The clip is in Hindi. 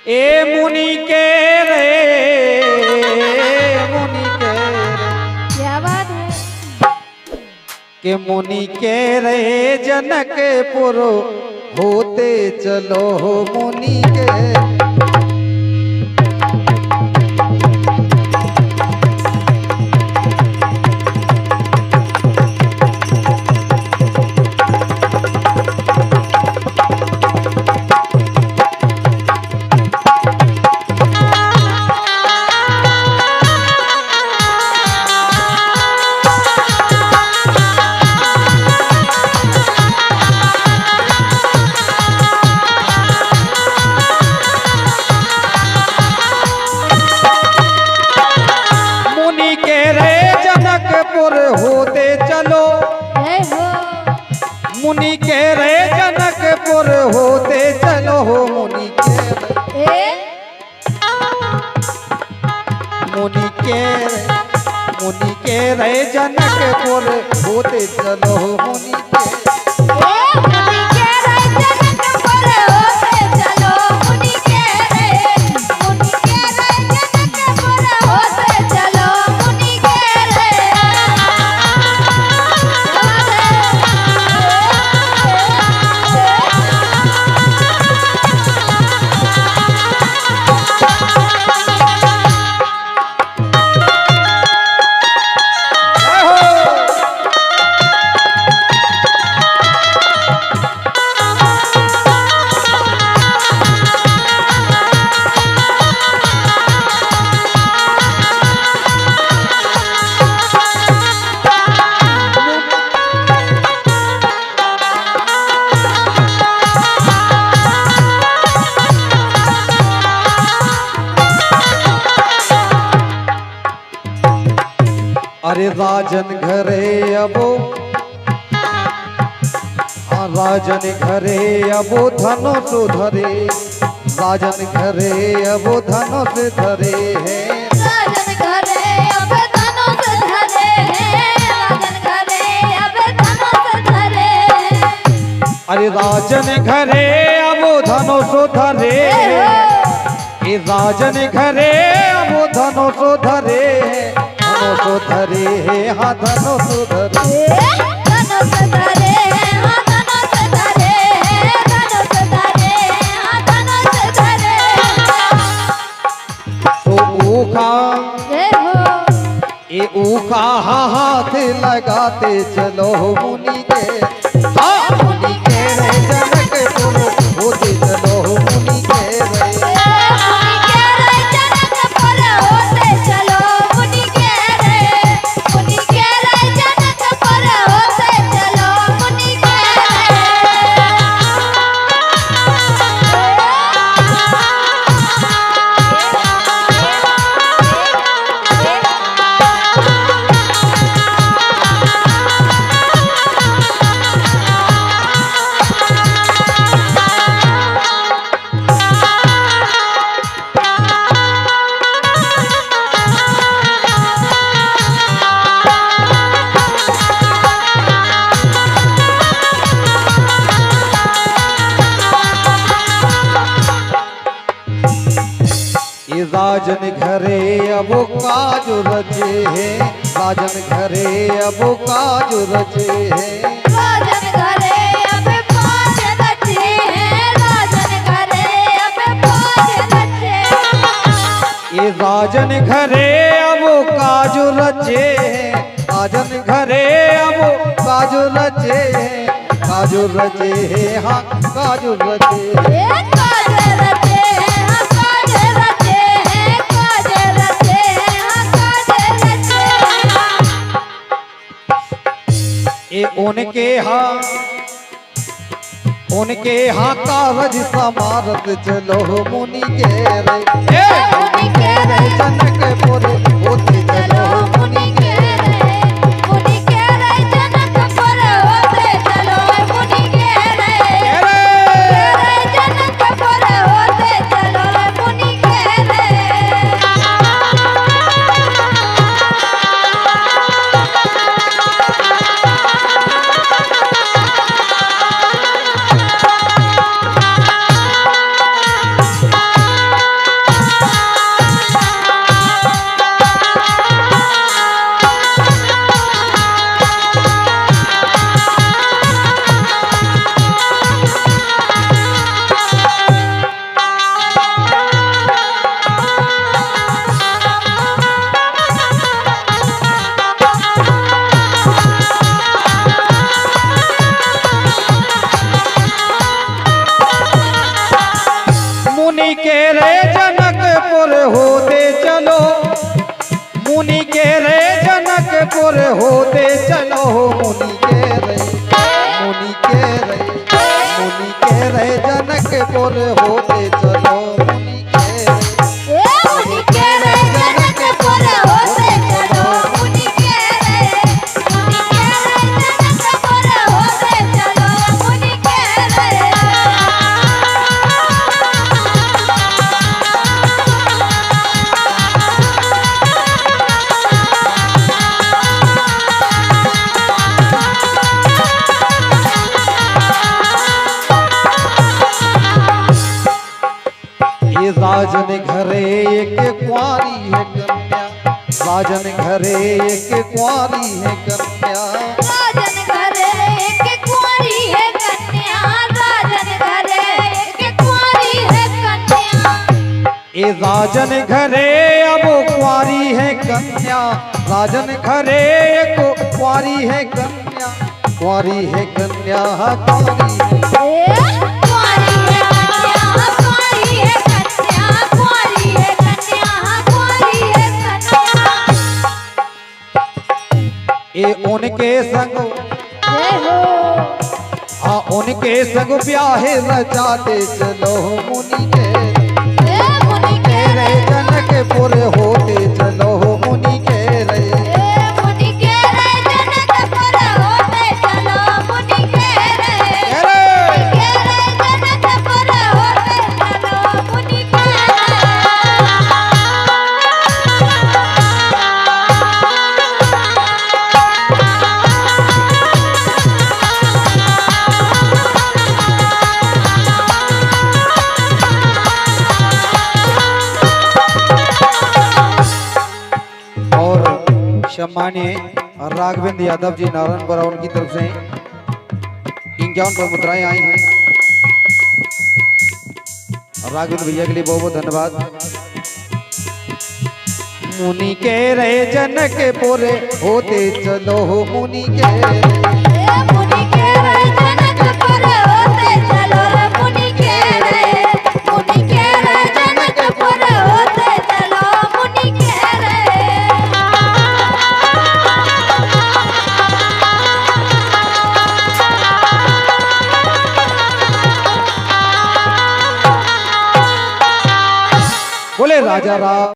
ए मुनि के रे मुनि के रे, क्या बात है। के मुनि के रे जनकपुर होते चलो मुनि के। होते चलो मुनि के रे जनकपुर होते चलो मुनि के रे मुनि के रे जनकपुर होते चलो मुनि के। अरे राजन घरे अबो राजन घरे अबो धनुष धरे राजन घरे अबो धनुष धरे है राजन घरे अब धनुष धरे राजन घरे अब धनुष धरे। अरे राजन घरे अबो धनुष धरे ये राजन घरे अबो धनुष धरे धनुष धरे हाँ धनुष धरे धनुष धरे हाँ धनुष धरे धनुष धरे हाँ धनुष धरे। तो ऊखा ये ऊखा हाथ लगाते चलो मुनि के मुनि के रे जनकपुर होते चलो मुनि के रे। राजन घरे अब काज रचे है राजन घरे अब काज रचे है राजन घरे अब पाँच बच्चे हैं राजन घरे अब पाँच बच्चे। ये राजन घरे अब काज रचे है राजन घरे अब काज रचे है काज रचे है हाँ काज रचे है। उनके हाँ कागज समारत चलो मुनि के रे मुनि के रे जनकपुर होते चलो मुनि के रे मुनि के रे जनकपुर होते चलो मुनि के रे जनकपुर होते चलो मुनि के रे। मुनि के रे जनकपुर होते चलो, मुनि के रे जनकपुर होते चलो, मुनि के रे, मुनि के रे, मुनि के रे जनकपुर होते चलो, मुनि के रे। मुनि के रे जनकपुर होते चलो, मुनि के रे, मुनि के रे जनकपुर होते चलो, मुनि के रे। ये राजन घरे एक कुंवारी है कन्या, राजन घरे एक कुंवारी है कन्या, राजन घरे एक कुंवारी है कन्या, राजन घरे एक कुंवारी है कन्या। ये राजन घरे अब कुंवारी है कन्या, राजन घरे एक कुंवारी है कन्या, कुंवारी है कन्या, कुंवारी है। कुंवारी है कन्या, कुंवारी है कन्या, कुंवारी है कन्या, कुंवारी है कन्या। ये उनके संग, जय हो। हाँ उनके संग ब्याहे रचाते चलो, मुनि के मुनि के रे जनकपुर होते चलो, मुनि के रे। मुनि के रे जनकपुर होते चलो, मुनि के रे, मुनि के रे जनकपुर होते चलो, मुनि के सम्मानीय राघवेंद्र यादव जी नारायणपुरा उनकी तरफ से 51 मुद्राएं आई हैं। राघवेंद्र भैया के लिए बहुत बहुत धन्यवाद। मुनि के रे जनकपुर होते चलो, मुनि के मुनि के रे जनकपुर होते चलो, मुनि के रे, मुनि के रे जनकपुर होते चलो, मुनि के रे। बोले राजा राम।